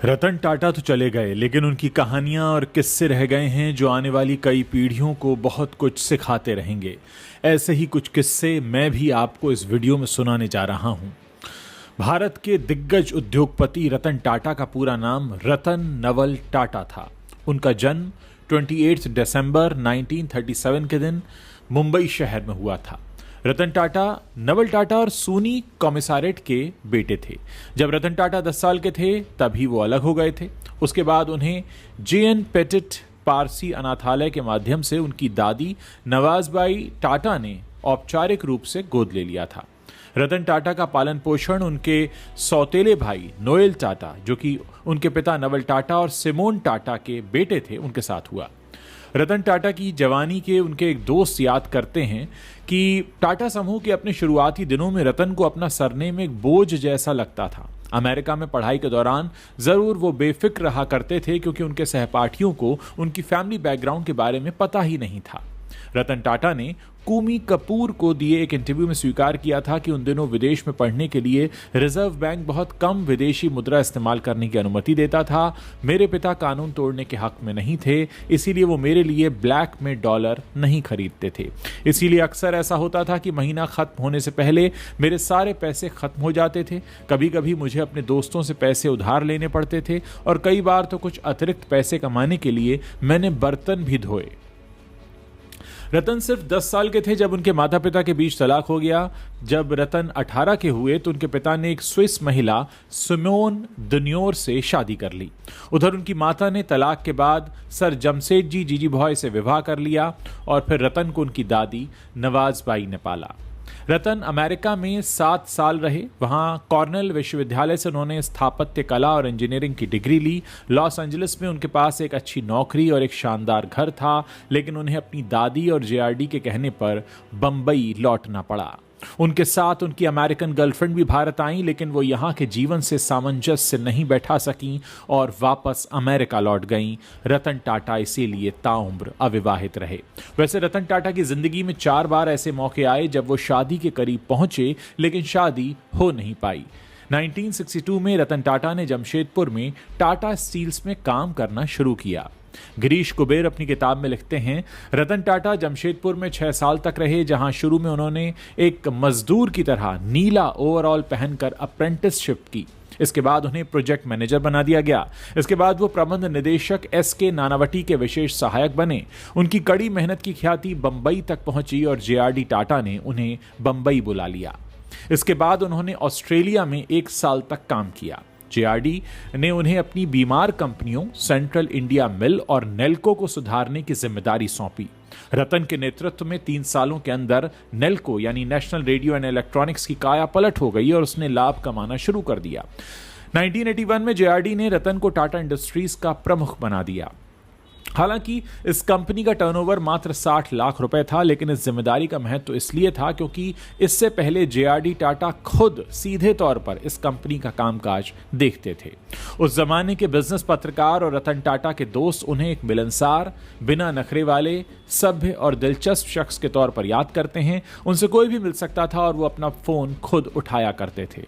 रतन टाटा तो चले गए, लेकिन उनकी कहानियां और किस्से रह गए हैं जो आने वाली कई पीढ़ियों को बहुत कुछ सिखाते रहेंगे। ऐसे ही कुछ किस्से मैं भी आपको इस वीडियो में सुनाने जा रहा हूं। भारत के दिग्गज उद्योगपति रतन टाटा का पूरा नाम रतन नवल टाटा था। उनका जन्म 28 दिसंबर 1937 के दिन मुंबई शहर में हुआ था। रतन टाटा नवल टाटा और सूनी कॉमिसारेट के बेटे थे। जब रतन टाटा 10 साल के थे तभी वो अलग हो गए थे। उसके बाद उन्हें JN पेटिट पारसी अनाथालय के माध्यम से उनकी दादी नवाजबाई टाटा ने औपचारिक रूप से गोद ले लिया था। रतन टाटा का पालन पोषण उनके सौतेले भाई नोएल टाटा, जो कि उनके पिता नवल टाटा और सिमोन टाटा के बेटे थे, उनके साथ हुआ। रतन टाटा की जवानी के उनके एक दोस्त याद करते हैं कि टाटा समूह के अपने शुरुआती दिनों में रतन को अपना सरनेम एक बोझ जैसा लगता था। अमेरिका में पढ़ाई के दौरान जरूर वो बेफिक्र रहा करते थे, क्योंकि उनके सहपाठियों को उनकी फैमिली बैकग्राउंड के बारे में पता ही नहीं था। रतन टाटा ने कूमी कपूर को दिए एक इंटरव्यू में स्वीकार किया था कि उन दिनों विदेश में पढ़ने के लिए रिजर्व बैंक बहुत कम विदेशी मुद्रा इस्तेमाल करने की अनुमति देता था। मेरे पिता कानून तोड़ने के हक में नहीं थे, इसीलिए वो मेरे लिए ब्लैक में डॉलर नहीं खरीदते थे। इसीलिए अक्सर ऐसा होता था कि महीना खत्म होने से पहले मेरे सारे पैसे खत्म हो जाते थे। कभी कभी मुझे अपने दोस्तों से पैसे उधार लेने पड़ते थे और कई बार तो कुछ अतिरिक्त पैसे कमाने के लिए मैंने बर्तन भी धोए। रतन सिर्फ 10 साल के थे जब उनके माता पिता के बीच तलाक हो गया। जब रतन 18 के हुए तो उनके पिता ने एक स्विस महिला सिमोन दुनियोर से शादी कर ली। उधर उनकी माता ने तलाक के बाद सर जमशेदजी जीजीभॉय से विवाह कर लिया और फिर रतन को उनकी दादी नवाजबाई ने पाला। रतन अमेरिका में 7 साल रहे। वहां कॉर्नेल विश्वविद्यालय से उन्होंने स्थापत्य कला और इंजीनियरिंग की डिग्री ली। लॉस एंजलिस में उनके पास एक अच्छी नौकरी और एक शानदार घर था, लेकिन उन्हें अपनी दादी और JRD के कहने पर बंबई लौटना पड़ा। उनके साथ उनकी अमेरिकन गर्लफ्रेंड भी भारत आई, लेकिन वो यहाँ के जीवन से सामंजस्य नहीं बैठा सकीं और वापस अमेरिका लौट गईं। रतन टाटा इसीलिए ताउम्र अविवाहित रहे। वैसे रतन टाटा की जिंदगी में 4 बार ऐसे मौके आए जब वो शादी के करीब पहुंचे, लेकिन शादी हो नहीं पाई। 1962 में रतन टाटा ने जमशेदपुर में टाटा स्टील्स में काम करना शुरू किया। गिरीश कुबेर अपनी किताब में लिखते हैं, रतन टाटा जमशेदपुर में 6 साल तक रहे, जहां शुरू में उन्होंने एक मजदूर की तरह नीला ओवरऑल पहनकर अप्रेंटिसशिप की। इसके बाद उन्हें प्रोजेक्ट मैनेजर बना दिया गया। इसके बाद वो प्रबंध निदेशक SK नानावटी के विशेष सहायक बने। उनकी कड़ी मेहनत की ख्याति बंबई तक पहुंची और JRD टाटा ने उन्हें बंबई बुला लिया। इसके बाद उन्होंने ऑस्ट्रेलिया में 1 साल तक काम किया। JRD ने उन्हें अपनी बीमार कंपनियों सेंट्रल इंडिया मिल और नेल्को को सुधारने की जिम्मेदारी सौंपी। रतन के नेतृत्व में 3 सालों के अंदर नेल्को यानी नेशनल रेडियो एंड इलेक्ट्रॉनिक्स की काया पलट हो गई और उसने लाभ कमाना शुरू कर दिया। 1981 में JRD ने रतन को टाटा इंडस्ट्रीज का प्रमुख बना दिया। हालांकि इस कंपनी का टर्नओवर मात्र 60 लाख रुपए था, लेकिन इस जिम्मेदारी का महत्व तो इसलिए था क्योंकि इससे पहले JRD टाटा खुद सीधे तौर पर इस कंपनी का कामकाज देखते थे। उस जमाने के बिजनेस पत्रकार और रतन टाटा के दोस्त उन्हें एक मिलनसार, बिना नखरे वाले, सभ्य और दिलचस्प शख्स के तौर पर याद करते हैं। उनसे कोई भी मिल सकता था और वो अपना फोन खुद उठाया करते थे।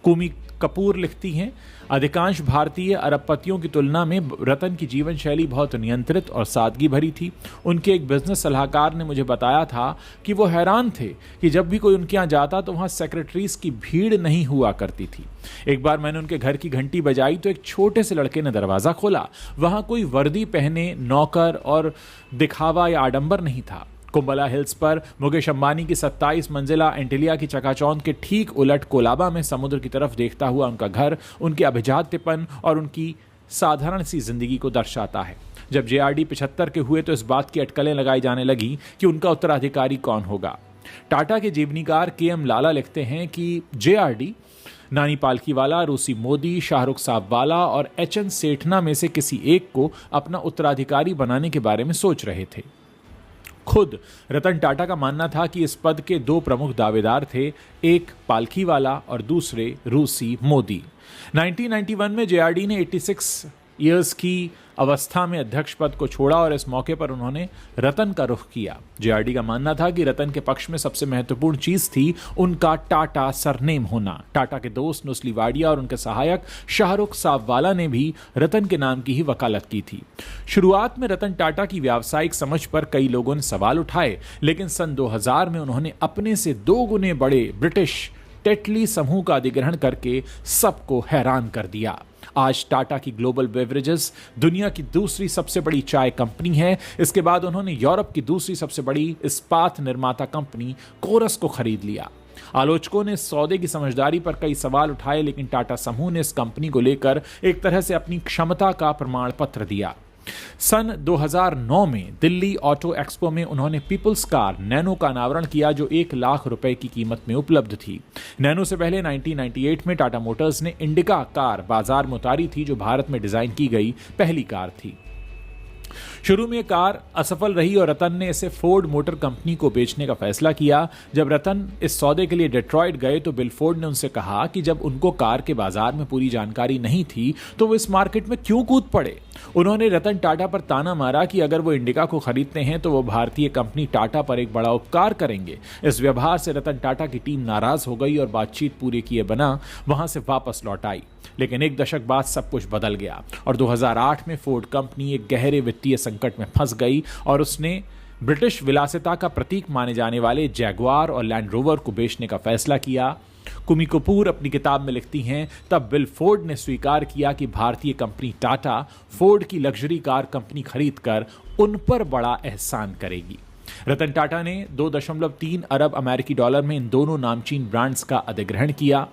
कूमी कपूर लिखती हैं, अधिकांश भारतीय अरबपतियों की तुलना में रतन की जीवन शैली बहुत नियंत्रित और सादगी भरी थी। उनके एक बिजनेस सलाहकार ने मुझे बताया था कि वो हैरान थे कि जब भी कोई उनके यहाँ जाता तो वहाँ सेक्रेटरीज की भीड़ नहीं हुआ करती थी। एक बार मैंने उनके घर की घंटी बजाई तो एक छोटे से लड़के ने दरवाजा खोला। वहाँ कोई वर्दी पहने नौकर और दिखावा या आडंबर नहीं था। कुंबला हिल्स पर मुकेश अंबानी की 27 मंजिला एंटिलिया की चकाचौंध के ठीक उलट कोलाबा में समुद्र की तरफ देखता हुआ उनका घर उनके अभिजात्यपन और उनकी साधारण सी जिंदगी को दर्शाता है। जब JRD 75 के हुए तो इस बात की अटकलें लगाई जाने लगी कि उनका उत्तराधिकारी कौन होगा। टाटा के जीवनीकार KM लाला लिखते हैं कि JRD नानी पालकीवाला, रूसी मोदी, शाहरुख साहब वाला और HN सेठना में से किसी एक को अपना उत्तराधिकारी बनाने के बारे में सोच रहे थे। खुद रतन टाटा का मानना था कि इस पद के 2 प्रमुख दावेदार थे, एक पालखीवाला और दूसरे रूसी मोदी। 1991 में JRD ने 86 ईयर्स की अवस्था में अध्यक्ष पद को छोड़ा और इस मौके पर उन्होंने रतन का रुख किया। जेआरडी का मानना था कि रतन के पक्ष में सबसे महत्वपूर्ण चीज थी उनका टाटा सरनेम होना। टाटा के दोस्त नुस्ली वाडिया और उनके सहायक शाहरुख साववाला ने भी रतन के नाम की ही वकालत की थी। शुरुआत में रतन टाटा की व्यावसायिक समझ पर कई लोगों ने सवाल उठाए, लेकिन सन 2000 में उन्होंने अपने से 2 गुने बड़े ब्रिटिश टेटली समूह का अधिग्रहण करके सबको हैरान कर दिया। आज टाटा की ग्लोबल बेवरेजेस दुनिया की दूसरी सबसे बड़ी चाय कंपनी है। इसके बाद उन्होंने यूरोप की दूसरी सबसे बड़ी इस्पात निर्माता कंपनी कोरस को खरीद लिया। आलोचकों ने इस सौदे की समझदारी पर कई सवाल उठाए, लेकिन टाटा समूह ने इस कंपनी को लेकर एक तरह से अपनी क्षमता का प्रमाण पत्र दिया। सन 2009 में दिल्ली ऑटो एक्सपो में उन्होंने पीपल्स कार नैनो का अनावरण किया, जो 1 लाख रुपए की कीमत में उपलब्ध थी। नैनो से पहले 1998 में टाटा मोटर्स ने इंडिका कार बाजार में उतारी थी, जो भारत में डिजाइन की गई पहली कार थी। शुरू में कार असफल रही और रतन ने इसे फोर्ड मोटर कंपनी को बेचने का फैसला किया। जब रतन इस सौदे के लिए डेट्रॉयट गए तो बिल फोर्ड ने उनसे कहा कि जब उनको कार के बाजार में पूरी जानकारी नहीं थी तो वो इस मार्केट में क्यों कूद पड़े। उन्होंने रतन टाटा पर ताना मारा कि अगर वो इंडिका को खरीदते हैं तो वो भारतीय कंपनी टाटा पर एक बड़ा उपकार करेंगे। इस व्यवहार से रतन टाटा की टीम नाराज हो गई और बातचीत पूरे किए बिना वहां से वापस लौट आई। लेकिन एक दशक बाद सब कुछ बदल गया और 2008 में फोर्ड कंपनी एक गहरे वित्तीय संकट में फंस गई और उसने ब्रिटिश विलासिता का प्रतीक माने जाने वाले जैगुआर और लैंड रोवर को बेचने का फैसला किया। कुमी कपूर अपनी किताब में लिखती हैं, तब बिल फोर्ड ने स्वीकार किया कि भारतीय कंपनी टाटा फोर्ड की लग्जरी कार कंपनी खरीदकर उन पर बड़ा एहसान करेगी। रतन टाटा ने 2.3 अरब अमेरिकी डॉलर में इन दोनों नामचीन ब्रांड्स का अधिग्रहण किया।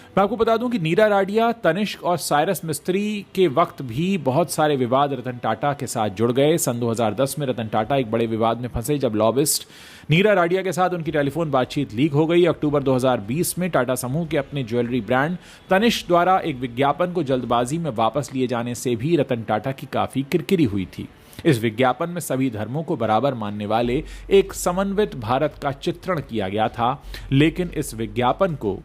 मैं आपको बता दूं कि नीरा राडिया, तनिष्क और साइरस मिस्त्री के वक्त भी बहुत सारे विवाद रतन टाटा के साथ जुड़ गए। सन 2010 में रतन टाटा एक बड़े विवाद में फंसे जब लॉबिस्ट नीरा राडिया के साथ उनकी टेलीफोन बातचीत लीक हो गई। अक्टूबर 2020 में टाटा समूह के अपने ज्वेलरी ब्रांड तनिष्क द्वारा एक विज्ञापन को जल्दबाजी में वापस लिए जाने से भी रतन टाटा की काफी किरकिरी हुई थी। इस विज्ञापन में सभी धर्मों को बराबर मानने वाले एक समन्वित भारत का चित्रण किया गया था, लेकिन इस विज्ञापन को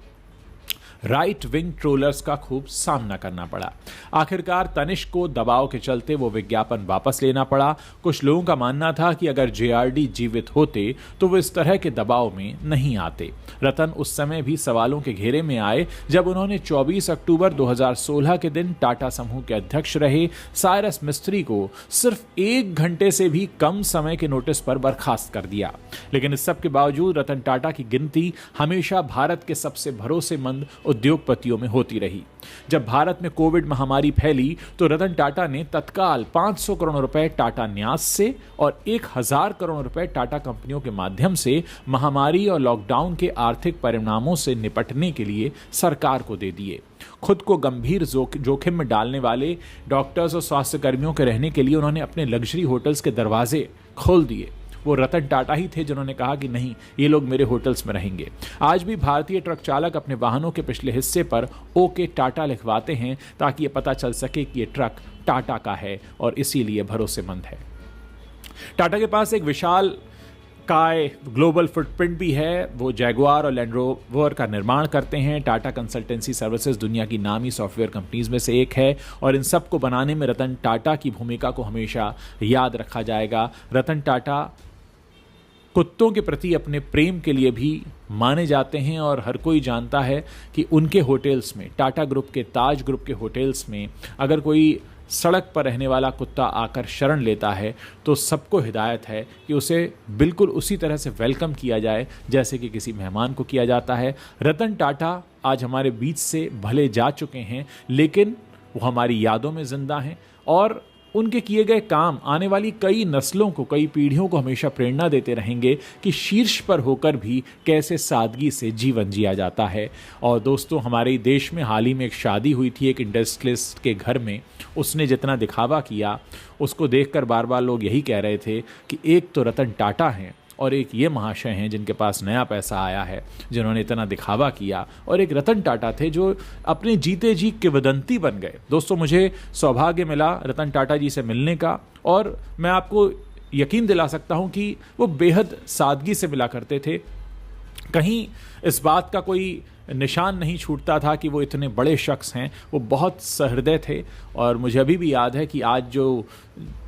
राइट विंग ट्रोलर्स का खूब सामना करना पड़ा। आखिरकार तनिष्क को दबाव के चलते वो विज्ञापन वापस लेना पड़ा। कुछ लोगों का मानना था कि अगर जेआरडी जीवित होते तो वो इस तरह के दबाव में नहीं आते। रतन उस समय भी सवालों के घेरे में आए जब उन्होंने 24 अक्टूबर 2016 के दिन टाटा समूह के अध्यक्ष रहे साइरस मिस्त्री को सिर्फ 1 घंटे से भी कम समय के नोटिस पर बर्खास्त कर दिया। लेकिन इस सब के बावजूद रतन टाटा की गिनती हमेशा भारत के सबसे भरोसेमंद उद्योगपतियों में होती रही। जब भारत में कोविड महामारी फैली तो रतन टाटा ने तत्काल 500 करोड़ रुपए टाटा न्यास से और 1000 करोड़ रुपए टाटा कंपनियों के माध्यम से महामारी और लॉकडाउन के आर्थिक परिणामों से निपटने के लिए सरकार को दे दिए। खुद को गंभीर जोखिम में डालने वाले डॉक्टर्स और स्वास्थ्य कर्मियों के रहने के लिए उन्होंने अपने लग्जरी होटल्स के दरवाजे खोल दिए। वो रतन टाटा ही थे जिन्होंने कहा कि नहीं, ये लोग मेरे होटल्स में रहेंगे। आज भी भारतीय ट्रक चालक अपने वाहनों के पिछले हिस्से पर ओके टाटा लिखवाते हैं ताकि ये पता चल सके कि ये ट्रक टाटा का है और इसीलिए भरोसेमंद है। टाटा के पास एक विशाल काय ग्लोबल फुटप्रिंट भी है। वो जैगुआर और लैंड रोवर का निर्माण करते हैं। टाटा कंसल्टेंसी सर्विसेज दुनिया की नामी सॉफ्टवेयर कंपनीज में से एक है और इन सब को बनाने में रतन टाटा की भूमिका को हमेशा याद रखा जाएगा। रतन टाटा कुत्तों के प्रति अपने प्रेम के लिए भी माने जाते हैं और हर कोई जानता है कि उनके होटल्स में, टाटा ग्रुप के, ताज ग्रुप के होटल्स में अगर कोई सड़क पर रहने वाला कुत्ता आकर शरण लेता है तो सबको हिदायत है कि उसे बिल्कुल उसी तरह से वेलकम किया जाए जैसे कि किसी मेहमान को किया जाता है। रतन टाटा आज हमारे बीच से भले जा चुके हैं, लेकिन वो हमारी यादों में जिंदा हैं और उनके किए गए काम आने वाली कई नस्लों को, कई पीढ़ियों को हमेशा प्रेरणा देते रहेंगे कि शीर्ष पर होकर भी कैसे सादगी से जीवन जिया जाता है। और दोस्तों, हमारे देश में हाल ही में एक शादी हुई थी एक इंडस्ट्रियलिस्ट के घर में। उसने जितना दिखावा किया उसको देखकर बार बार लोग यही कह रहे थे कि एक तो रतन टाटा हैं और एक ये महाशय हैं जिनके पास नया पैसा आया है, जिन्होंने इतना दिखावा किया, और एक रतन टाटा थे जो अपने जीते जी किंवदंती बन गए। दोस्तों, मुझे सौभाग्य मिला रतन टाटा जी से मिलने का और मैं आपको यकीन दिला सकता हूं कि वो बेहद सादगी से मिला करते थे। कहीं इस बात का कोई निशान नहीं छूटता था कि वो इतने बड़े शख्स हैं। वो बहुत सहृदय थे और मुझे अभी भी याद है कि आज जो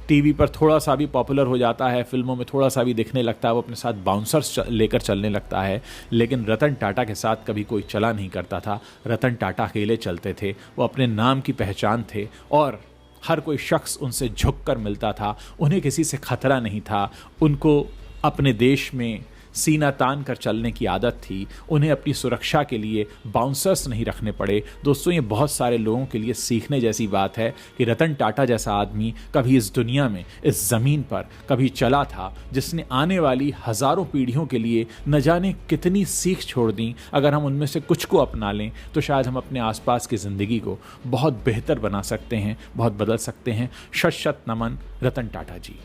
टीवी पर थोड़ा सा भी पॉपुलर हो जाता है, फिल्मों में थोड़ा सा भी दिखने लगता है, वो अपने साथ बाउंसर्स लेकर चलने लगता है, लेकिन रतन टाटा के साथ कभी कोई चला नहीं करता था। रतन टाटा अकेले चलते थे, वो अपने नाम की पहचान थे और हर कोई शख्स उनसे झुककर मिलता था। उन्हें किसी से खतरा नहीं था। उनको अपने देश में सीना तान कर चलने की आदत थी। उन्हें अपनी सुरक्षा के लिए बाउंसर्स नहीं रखने पड़े। दोस्तों, ये बहुत सारे लोगों के लिए सीखने जैसी बात है कि रतन टाटा जैसा आदमी कभी इस दुनिया में, इस ज़मीन पर कभी चला था, जिसने आने वाली हज़ारों पीढ़ियों के लिए न जाने कितनी सीख छोड़ दी। अगर हम उनमें से कुछ को अपना लें तो शायद हम अपने आसपास की ज़िंदगी को बहुत बेहतर बना सकते हैं, बहुत बदल सकते हैं। शत शत नमन रतन टाटा जी।